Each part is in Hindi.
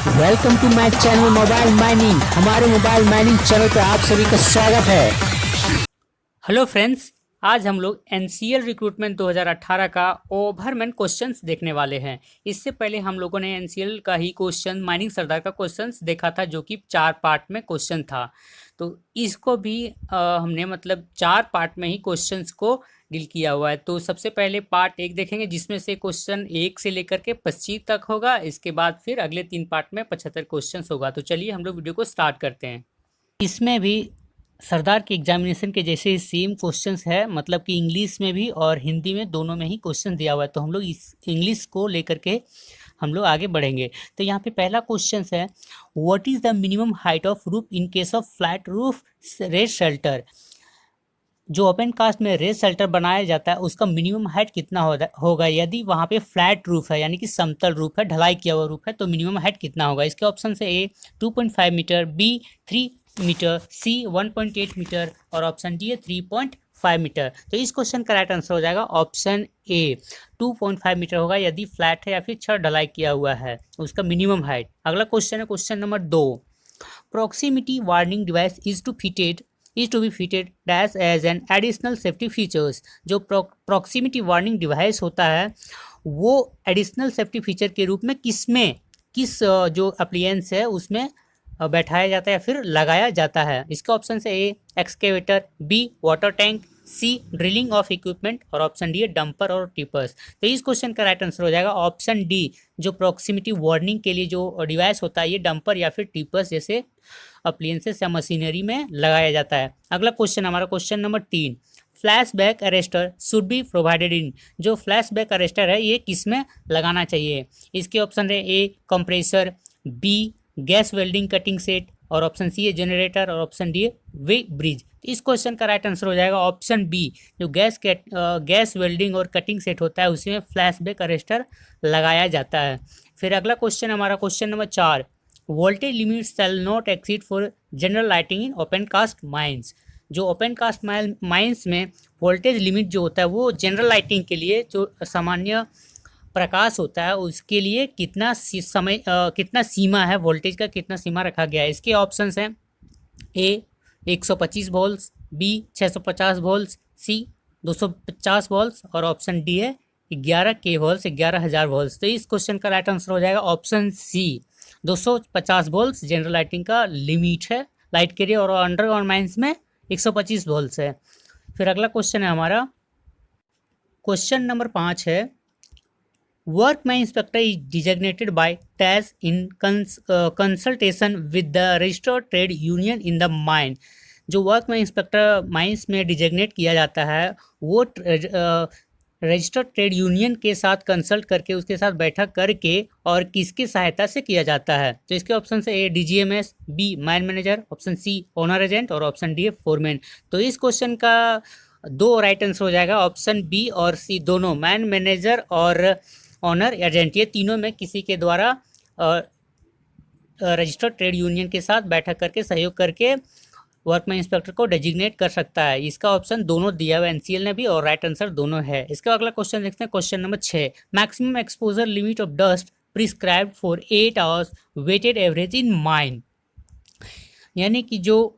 Welcome to my channel mobile mining. हमारे मोबाइल माइनिंग चैनल पर आप सभी का स्वागत है। हेलो फ्रेंड्स, आज हम लोग एनसीएल रिक्रूटमेंट 2018 का ओवरमैन क्वेश्चंस देखने वाले हैं। इससे पहले हम लोगों ने एनसीएल का ही क्वेश्चन माइनिंग सरदार का क्वेश्चंस देखा था, जो कि 4 पार्ट में क्वेश्चन था। तो इसको भी हमने मतलब 4 पार्ट में ही क्वेश्चंस को डील किया हुआ है। तो सबसे पहले पार्ट 1 देखेंगे, जिसमें से क्वेश्चन 1 से लेकर के 25 तक होगा। इसके बाद फिर अगले 3 पार्ट में 75 क्वेश्चन होगा। तो चलिए हम लोग वीडियो को स्टार्ट करते हैं। इसमें भी सरदार के एग्जामिनेशन के जैसे ही सेम क्वेश्चंस है, मतलब कि इंग्लिश में भी और हिंदी में दोनों में ही क्वेश्चन दिया हुआ है। तो हम लोग इस इंग्लिश को लेकर के हम लोग आगे बढ़ेंगे। तो यहाँ पे पहला क्वेश्चन है, what is the minimum height of roof in case of flat roof rest shelter. जो ओपन कास्ट में रेस शेल्टर बनाया जाता है उसका मिनिमम हाइट कितना होगा यदि वहाँ पे फ्लैट रूफ है, यानी कि समतल रूफ है, ढलाई किया हुआ रूफ है, तो मिनिमम हाइट कितना होगा। इसके ऑप्शन से ए 2.5 मीटर, बी 3 मीटर, सी 1.8 मीटर और ऑप्शन डी है 3.5 मीटर। तो इस क्वेश्चन का राइट आंसर हो जाएगा ऑप्शन ए 2.5 मीटर होगा यदि फ्लैट है या फिर छड़ ढलाई किया हुआ है उसका मिनिमम हाइट। अगला क्वेश्चन है question number 2, proximity warning device is to be fitted dash as an additional safety features। जो proximity warning device होता है वो एडिशनल सेफ्टी फीचर के रूप में किस जो अप्लायंस है उसमें बैठाया जाता है या फिर लगाया जाता है। इसके ऑप्शन से A excavator, B water tank, C drilling of equipment और ऑप्शन डी है डंपर और टिपर्स। तो इस क्वेश्चन का राइट आंसर हो जाएगा ऑप्शन डी। जो प्रॉक्सिमिटी वार्निंग के लिए जो डिवाइस होता है ये डंपर या फिर टिपर्स जैसे अप्लायंसेस या मशीनरी में लगाया जाता है। अगला क्वेश्चन हमारा question number 3, flash back arrester should be provided in. जो फ्लैश बैक अरेस्टर है ये किस में लगाना चाहिए। इसके ऑप्शन है A compressor, B gas welding cutting set और ऑप्शन सी है जनरेटर और ऑप्शन डी है वे ब्रिज। इस क्वेश्चन का राइट आंसर हो जाएगा ऑप्शन बी। जो गैस वेल्डिंग और कटिंग सेट होता है उसी में फ्लैश बैक अरेस्टर लगाया जाता है। फिर अगला क्वेश्चन हमारा question number 4, voltage limit shall not exceed for general lighting in open cast mines. जो ओपन कास्ट माइंस में वोल्टेज लिमिट जो होता है वो जनरल लाइटिंग के लिए जो सामान्य प्रकाश होता है उसके लिए कितना सीमा है, वोल्टेज का कितना सीमा रखा गया है। इसके ऑप्शंस हैं ए 125 वोल्ट्स, बी 650 वोल्ट्स, सी 250 वोल्ट्स और ऑप्शन डी है 11 के वोल्ट्स, 11,000 वोल्ट्स। तो इस क्वेश्चन का राइट आंसर हो जाएगा option C 250 volts general lighting का लिमिट है लाइट के लिए, और अंडरग्राउंड माइंस में 125 वोल्ट्स है। फिर अगला क्वेश्चन है हमारा क्वेश्चन नंबर 5 है, workman inspector is designated by dash in consultation with the registered trade union in the mine। जो वर्कमैन इंस्पेक्टर माइंस में डिजिग्नेट किया जाता है वो रजिस्टर्ड ट्रेड यूनियन के साथ कंसल्ट करके उसके साथ बैठक करके और किसकी सहायता से किया जाता है। तो इसके ऑप्शन से A DGMS, B mine manager, option C owner agent और ऑप्शन डी है फोरमैन। तो इस क्वेश्चन का 2 राइट आंसर हो जाएगा ऑप्शन बी और सी दोनों, मैन मैनेजर और ऑनर एजेंट, ये तीनों में किसी के द्वारा रजिस्टर्ड ट्रेड यूनियन के साथ बैठक करके सहयोग करके वर्कमैन इंस्पेक्टर को डेजिग्नेट कर सकता है। इसका ऑप्शन दोनों दिया हुआ एनसीएल ने भी और राइट आंसर दोनों है। इसका अगला क्वेश्चन देखते हैं question number 6, maximum exposure limit of dust prescribed for 8 hours weighted average in mine. यानी कि जो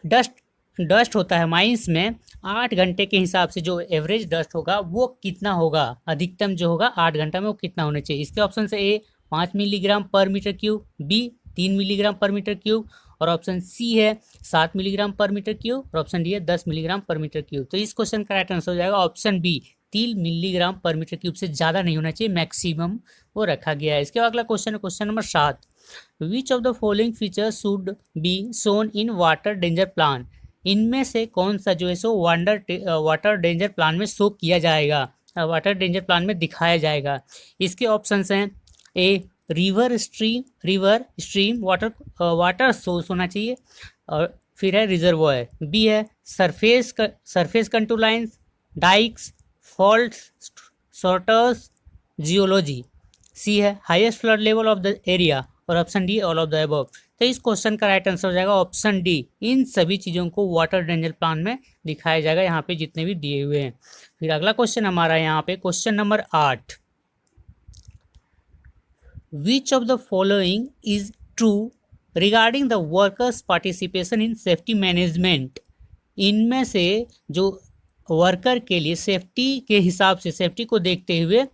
डस्ट होता है माइंस में 8 घंटे के हिसाब से जो एवरेज डस्ट होगा वो कितना होगा, अधिकतम जो होगा 8 घंटा में वो कितना होना चाहिए। इसके ऑप्शन से ए 5 मिलीग्राम पर मीटर क्यूब, बी 3 मिलीग्राम पर मीटर क्यूब और ऑप्शन सी है 7 मिलीग्राम पर मीटर क्यूब और ऑप्शन डी है 10 मिलीग्राम पर मीटर क्यूब। तो इस क्वेश्चन का राइट आंसर हो जाएगा ऑप्शन बी 3 मिलीग्राम पर मीटर क्यूब से ज़्यादा नहीं होना चाहिए, मैक्सिमम वो रखा गया है। इसके अगला क्वेश्चन है question number 7, which of the following features should be shown in water danger plan. इनमें से कौन सा जो है सो वाटर डेंजर प्लान में शो किया जाएगा, वाटर डेंजर प्लान में दिखाया जाएगा। इसके ऑप्शंस हैं A river stream water source होना चाहिए और फिर है रिजर्वॉयर, बी है surface control lines, dykes, faults, shorters, geology, C है highest flood level of the area और option D all of the above. तो इस क्वेश्चन का राइट आंसर हो जाएगा ऑप्शन डी, इन सभी चीज़ों को वाटर डेंजर प्लान में दिखाया जाएगा यहाँ पे जितने भी दिए हुए हैं। फिर अगला क्वेश्चन हमारा यहाँ पे question number 8, which of the following is true regarding the workers participation in safety management. इनमें से जो वर्कर के लिए सेफ्टी के हिसाब से, सेफ्टी को देखते हुए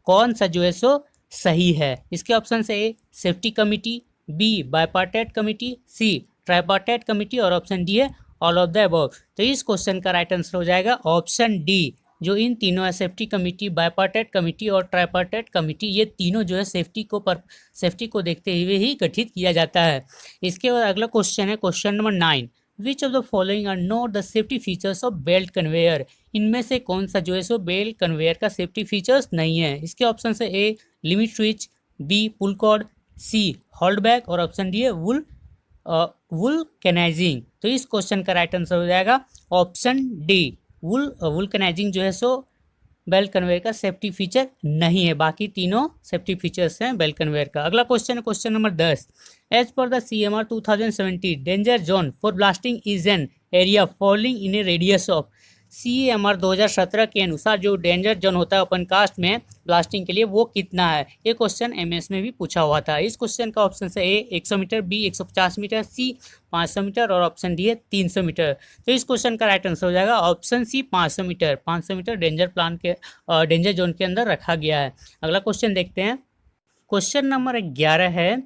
कौन सा जो है सो सही है। इसके ऑप्शन से A safety committee, B bipartite committee, C tripartite committee और ऑप्शन डी है ऑल ऑफ द अबव। तो इस क्वेश्चन का राइट आंसर हो जाएगा ऑप्शन डी, जो इन तीनों है सेफ्टी कमिटी, बायपार्टेट कमिटी और ट्राइपार्टेट कमिटी, ये तीनों जो है सेफ्टी को देखते हुए ही गठित किया जाता है। इसके बाद अगला क्वेश्चन है question number 9, which of the following are not the safety features of belt conveyor. इनमें से कौन सा जो है सो बेल्ट कन्वेयर का सेफ्टी फीचर्स नहीं है। इसके ऑप्शन से A limit switch, B pull cord, C hold back और ऑप्शन डी है वुल्कनाइजिंग। तो इस क्वेश्चन का राइट आंसर हो जाएगा ऑप्शन डी, वुल्कनाइजिंग जो है सो बेल्ट कन्वेयर का सेफ्टी फीचर नहीं है, बाकी तीनों सेफ्टी फीचर्स हैं बेल्ट कन्वेयर का। अगला क्वेश्चन है question number 10, as per the CMR 2017 danger zone for blasting is an area falling in a radius of. CMR 2017 के अनुसार जो डेंजर जोन होता है ओपन कास्ट में ब्लास्टिंग के लिए वो कितना है। ये क्वेश्चन MS में भी पूछा हुआ था। इस क्वेश्चन का ऑप्शन है ए 100 मीटर, बी 150 मीटर, सी 500 मीटर और ऑप्शन डी है 300 मीटर। तो इस क्वेश्चन का राइट आंसर हो जाएगा option C 500 metre. 500 metre danger zone के अंदर रखा गया है। अगला क्वेश्चन देखते हैं। क्वेश्चन नंबर 11 है,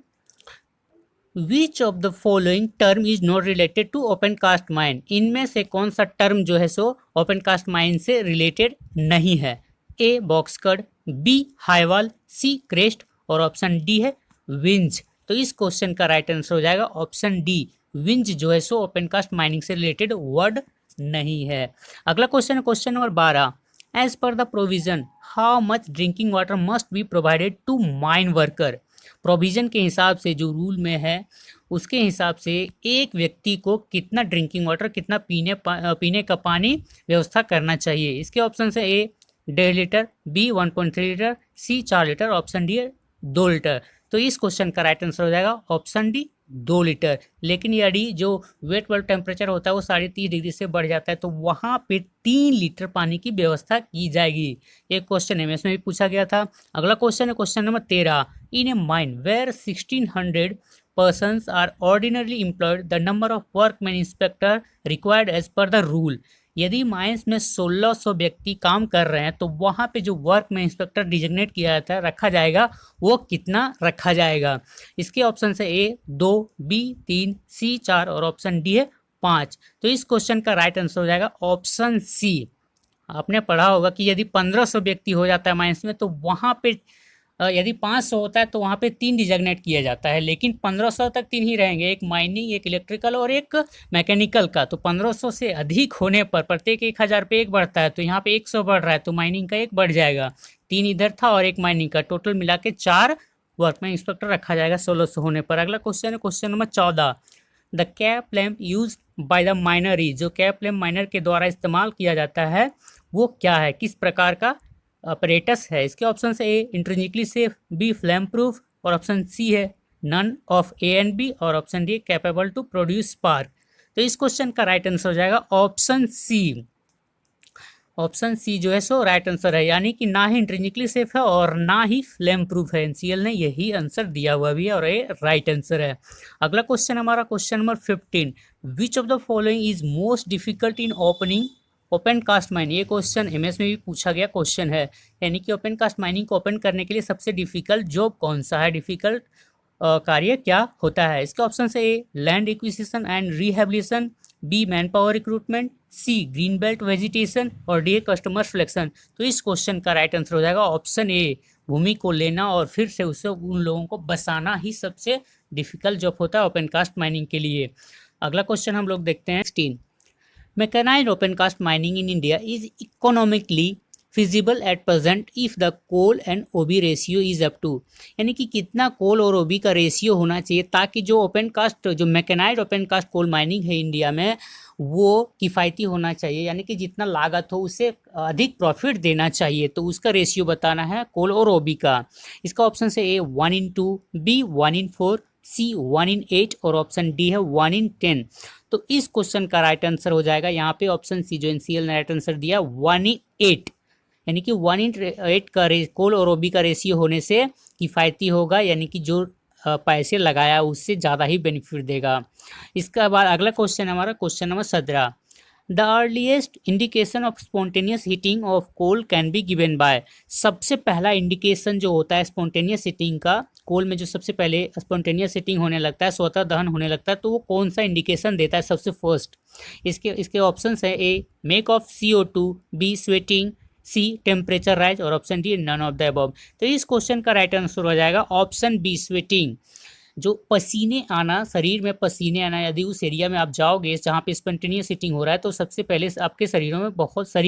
which of the following term is not related to open cast mine. इनमें से कौन सा टर्म जो है सो ओपन कास्ट माइन से रिलेटेड नहीं है। A box cut, B highwall, C crest और ऑप्शन डी है विंज। तो इस क्वेश्चन का राइट आंसर हो जाएगा ऑप्शन डी, विंज जो है सो ओपन कास्ट माइनिंग से रिलेटेड वर्ड नहीं है। अगला क्वेश्चन है question number 12, as per the provision how much drinking water must be provided to mine worker. Provision के हिसाब से जो रूल में है उसके हिसाब से एक व्यक्ति को कितना ड्रिंकिंग वाटर, कितना पीने का पानी व्यवस्था करना चाहिए। इसके ऑप्शन है ए 1.5 लीटर, बी 1.3 लीटर, सी 4 लीटर, ऑप्शन डी है 2 लीटर। तो इस क्वेश्चन का राइट आंसर हो जाएगा ऑप्शन डी 2 लीटर। लेकिन यदि जो वेट बल्ब टेम्परेचर होता है वो 30.5 डिग्री से बढ़ जाता है तो वहाँ पे 3 लीटर पानी की व्यवस्था की जाएगी। एक क्वेश्चन MS में भी पूछा गया था। अगला क्वेश्चन है question number 13, in a mine where 1600 persons are ordinarily employed, the number of workmen inspector required as per the rule। यदि माइंस में 1600 व्यक्ति काम कर रहे हैं तो वहाँ पे जो वर्कमैन इंस्पेक्टर डिजिग्नेट किया जाता है, रखा जाएगा, वो कितना रखा जाएगा। इसके ऑप्शन है ए 2, बी 3, सी 4 और ऑप्शन डी है 5। तो इस क्वेश्चन का राइट आंसर हो जाएगा ऑप्शन सी। आपने पढ़ा होगा कि यदि 1500 व्यक्ति हो जाता है माइंस में तो वहाँ पे यदि 500 होता है तो वहाँ पे 3 डिजिग्नेट किया जाता है, लेकिन 1500 तक 3 ही रहेंगे, एक माइनिंग, एक इलेक्ट्रिकल और एक मैकेनिकल का। तो 1500 से अधिक होने पर प्रत्येक 1000 पे एक बढ़ता है, तो यहाँ पे 100 बढ़ रहा है तो माइनिंग का एक बढ़ जाएगा। 3 इधर था और एक माइनिंग का, टोटल मिला के 4 वर्कमैन इंस्पेक्टर रखा जाएगा 1600 होने पर। अगला क्वेश्चन है question number 14, the cap lamp use by the minor. जो कैप लैम्प माइनर के द्वारा इस्तेमाल किया जाता है वो क्या है, किस प्रकार का अपरेटस है। इसके ऑप्शन से A intrinsically safe, B flame proof और ऑप्शन सी है none of A and B और option D capable to produce spark. तो इस क्वेश्चन का राइट आंसर हो जाएगा ऑप्शन सी। ऑप्शन सी जो है सो राइट आंसर है, यानी कि ना ही इंट्रिंसिकली सेफ है और ना ही फ्लेम प्रूफ है। NCL ने यही आंसर दिया हुआ भी है और ये राइट आंसर है। अगला क्वेश्चन हमारा question number 15, which of the following is most difficult in opening open cast mining. ये क्वेश्चन MS में भी पूछा गया क्वेश्चन है, यानी कि ओपन कास्ट माइनिंग को ओपन करने के लिए सबसे डिफिकल्ट जॉब कौन सा है, डिफिकल्ट कार्य क्या होता है। इसके ऑप्शन से A land acquisition and rehabilitation, B man power recruitment, C green belt vegetation और डी कस्टमर सिलेक्शन। तो इस क्वेश्चन का राइट आंसर हो जाएगा ऑप्शन ए, भूमि को लेना और फिर से उससे उन लोगों को बसाना ही सबसे डिफिकल्ट जॉब होता है ओपन कास्ट माइनिंग के लिए। अगला क्वेश्चन हम लोग देखते हैं 16, mechanized open cast mining in India is economically feasible at present if the coal and OB ratio is up to। यानी कि कितना कोल और OB का रेशियो होना चाहिए ताकि जो ओपन कास्ट, जो mechanised open cast coal mining है इंडिया में वो किफ़ायती होना चाहिए, यानी कि जितना लागत हो उससे अधिक प्रॉफिट देना चाहिए। तो उसका रेशियो बताना है कोल और OB का। इसका ऑप्शन है ए 1:2, बी 1:4, सी 1:8 और ऑप्शन डी है 1:10। तो इस क्वेश्चन का राइट आंसर हो जाएगा यहाँ पे ऑप्शन सी, जो NCL ने राइट आंसर दिया 1:8, यानी कि 1:8 का कोल और ओबी का रेशियो होने से किफ़ायती होगा, यानी कि जो पैसे लगाया उससे ज़्यादा ही बेनिफिट देगा। इसका बाद अगला क्वेश्चन है हमारा question number 17। The earliest indication of spontaneous heating of coal can be given by. सबसे पहला इंडिकेशन जो होता है स्पॉन्टेनियस हीटिंग का, कोल में जो सबसे पहले स्पॉन्टेनियस हीटिंग होने लगता है, स्वतः दहन होने लगता है, तो वो कौन सा इंडिकेशन देता है सबसे फर्स्ट? इसके ऑप्शंस है A make of CO2, B sweating, C temperature rise और option D none of the above. तो इस क्वेश्चन का राइट आंसर हो जाएगा ऑप्शन बी स्वेटिंग। जो पसीने आना, शरीर में पसीने आना, यदि उस एरिया में आप जाओगे जहाँ पे स्पॉन्टेनियस हीटिंग हो रहा है तो सबसे पहले आपके शरीर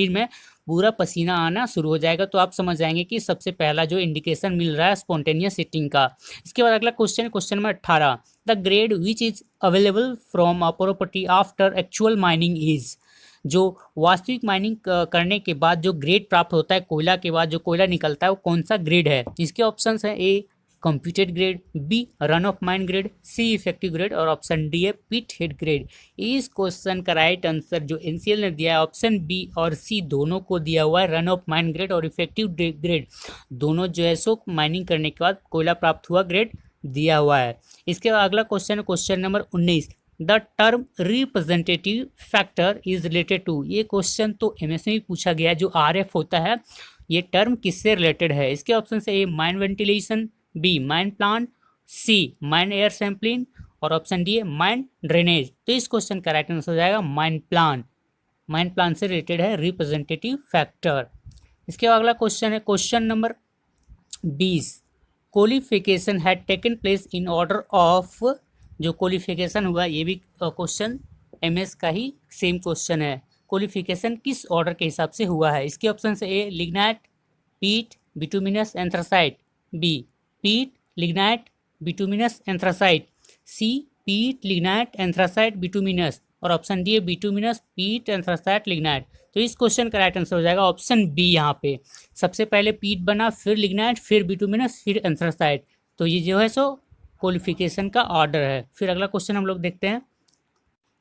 में पूरा पसीना आना शुरू हो जाएगा, तो आप समझ जाएंगे कि सबसे पहला जो इंडिकेशन मिल रहा है स्पॉन्टेनियस हीटिंग का। इसके बाद अगला क्वेश्चन है question number 18। The grade which is available from a property after actual mining is. जो वास्तविक माइनिंग करने के बाद जो ग्रेड प्राप्त होता है कोयला के बाद, जो कोयला निकलता है वो कौन सा ग्रेड है? इसके ऑप्शंस हैं A computed grade, B run of mine grade, C effective grade और ऑप्शन डी है पिट हेड ग्रेड। इस क्वेश्चन का राइट आंसर जो एनसीएल ने दिया है ऑप्शन बी और सी दोनों को दिया हुआ है। रन ऑफ माइन ग्रेड और इफेक्टिव ग्रेड दोनों जो है सो माइनिंग करने के बाद कोयला प्राप्त हुआ ग्रेड दिया हुआ है। इसके बाद अगला क्वेश्चन है question number 19। The term representative factor is related to. ये क्वेश्चन तो एमएस में भी पूछा गया है। जो RF होता है ये टर्म किससे रिलेटेड है? इसके ऑप्शन से A mine ventilation, B mine plant, C mine air sampling और ऑप्शन डी है माइन ड्रेनेज। तो इस क्वेश्चन का राइट आंसर हो जाएगा माइन प्लांट। माइन प्लांट से रिलेटेड है रिप्रेजेंटेटिव फैक्टर। इसके बाद अगला क्वेश्चन है question number 20। Qualification had taken place in order of. जो क्वालिफिकेशन हुआ ये भी क्वेश्चन एमएस का ही सेम क्वेश्चन है। क्वालिफिकेशन किस ऑर्डर के हिसाब से हुआ है? इसके ऑप्शन से ए लिग्नाइट, पीट, बिटुमिनस, एंथ्रासाइट, बी पीट, लिग्नाइट, बिटुमिनस, एंथ्रासाइट, सी पीट, लिग्नाइट, एंथ्रासाइट, बिटुमिनस और ऑप्शन डी है बिटुमिनस, पीट, एंथ्रासाइट, लिग्नाइट। तो इस क्वेश्चन का राइट आंसर हो जाएगा ऑप्शन बी। यहाँ पे सबसे पहले पीट बना, फिर लिग्नाइट, फिर बिटुमिनस, फिर एंथ्रासाइट। तो ये जो है सो क्वालिफिकेशन का ऑर्डर है। फिर अगला क्वेश्चन हम लोग देखते हैं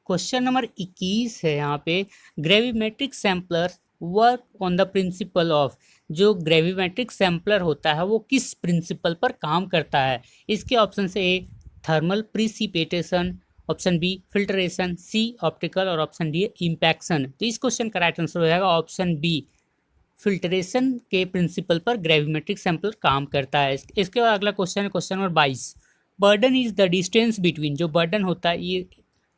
क्वेश्चन नंबर 21 है। यहाँ पे gravimetric sampler work on the principle of. जो ग्रेविमेट्रिक सैम्पलर होता है वो किस प्रिंसिपल पर काम करता है? इसके ऑप्शन से A thermal precipitation, option B filtration, C optical और ऑप्शन डी इम्पैक्शन। तो इस क्वेश्चन का राइट आंसर हो जाएगा ऑप्शन बी फिल्ट्रेशन के प्रिंसिपल पर ग्रेविमेट्रिक सैंपल काम करता है। इसके बाद अगला क्वेश्चन है question number 22। Burden is the distance between. जो बर्डन होता है ये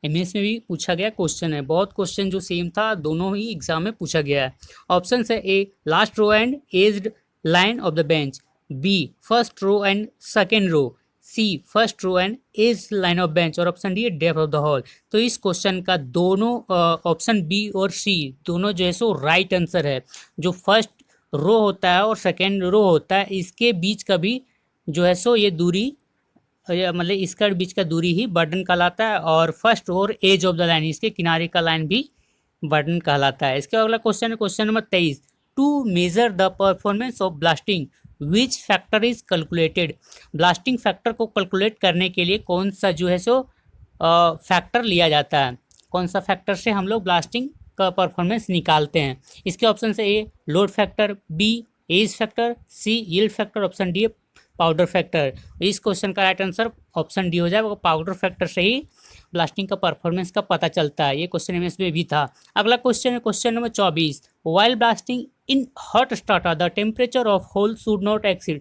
एमएस में भी पूछा गया क्वेश्चन है। बहुत क्वेश्चन जो सेम था दोनों ही एग्जाम में पूछा गया है। ऑप्शन है A last row and edged line of the bench, B first row and second row, C first row and edge line of bench और option D depth of the hole. तो इस क्वेश्चन का दोनों ऑप्शन बी और सी दोनों जो है सो राइट आंसर है। जो फर्स्ट रो होता है और सेकेंड रो होता है इसके बीच का भी जो है सो ये दूरी मतलब इसका बीच का दूरी ही बर्डन कहलाता है और फर्स्ट और एज ऑफ द लाइन इसके किनारे का लाइन भी बर्डन कहलाता है। इसके अगला क्वेश्चन है question number 23। To measure the performance of blasting which factor is calculated. Blasting factor को कैलकुलेट करने के लिए कौन सा जो है सो फैक्टर लिया जाता है? कौन सा फैक्टर से हम लोग ब्लास्टिंग का परफॉर्मेंस निकालते हैं? इसके ऑप्शन से A load factor, B age factor, C yield factor, option D powder factor. इस क्वेश्चन का राइट आंसर ऑप्शन डी हो जाए। वो पाउडर फैक्टर से ही ब्लास्टिंग का परफॉर्मेंस का पता चलता है। ये क्वेश्चन एमएस में भी था। अगला क्वेश्चन है question number 24। While blasting in hot starter the temperature of hole should not exceed.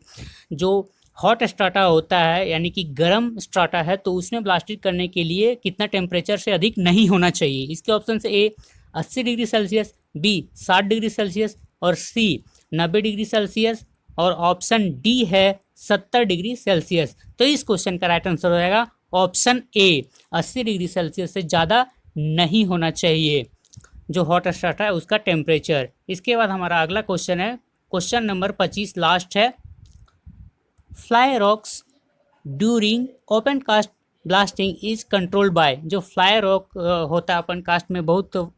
जो हॉट स्टार्टर होता है यानी कि गर्म स्टार्टर है तो उसमें ब्लास्टिंग करने के लिए कितना टेम्परेचर से अधिक नहीं होना चाहिए? इसके ऑप्शन से A 80 degree Celsius, B 60 degree Celsius और सी 90 डिग्री सेल्सियस और ऑप्शन डी है 70 डिग्री सेल्सियस। तो इस क्वेश्चन का राइट आंसर हो जाएगा ऑप्शन ए 80 डिग्री सेल्सियस से ज़्यादा नहीं होना चाहिए जो हॉट स्टार्टर है उसका टेम्परेचर। इसके बाद हमारा अगला क्वेश्चन है क्वेश्चन नंबर 25 लास्ट है। Fly rocks during open cast blasting is controlled by. जो फ्लाई रॉक होता है ओपन कास्ट में बहुत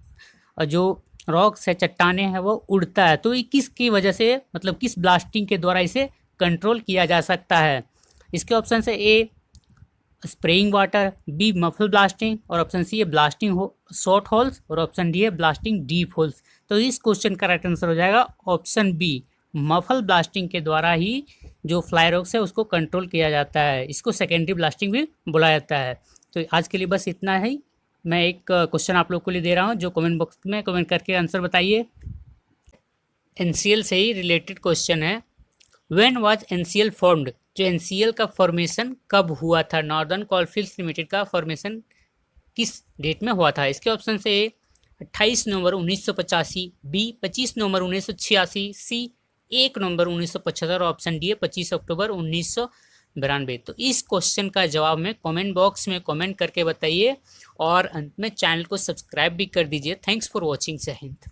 जो रॉक्स है चट्टाने हैं वो उड़ता है, तो ये किसकी वजह से मतलब किस ब्लास्टिंग के द्वारा इसे कंट्रोल किया जा सकता है? इसके ऑप्शन से A spraying water, B muffle blasting और ऑप्शन सी है ब्लास्टिंग शॉर्ट होल्स और ऑप्शन डी है ब्लास्टिंग डीप होल्स। तो इस क्वेश्चन का राइट आंसर हो जाएगा ऑप्शन बी, मफल ब्लास्टिंग के द्वारा ही जो फ्लाई रॉक्स है उसको कंट्रोल किया जाता है। इसको सेकेंडरी ब्लास्टिंग भी बोला जाता है। तो आज के लिए बस इतना ही। मैं एक क्वेश्चन आप लोग को लिए दे रहा हूँ, जो कमेंट बॉक्स में कमेंट करके आंसर बताइए। एनसीएल से ही रिलेटेड क्वेश्चन है। When was NCL formed? जो एनसीएल का फॉर्मेशन कब हुआ था? नॉर्दर्न कोलफील्ड्स लिमिटेड का फॉर्मेशन किस डेट में हुआ था? इसके ऑप्शन से 28 नवंबर 1985, बी 25 नवंबर 1986, सी 1 नवंबर 1975 और ऑप्शन डी है 25 अक्टूबर 1992। तो इस क्वेश्चन का जवाब में कमेंट बॉक्स में कमेंट करके बताइए और अंत में चैनल को सब्सक्राइब भी कर दीजिए। Thanks for watching. जय हिंद।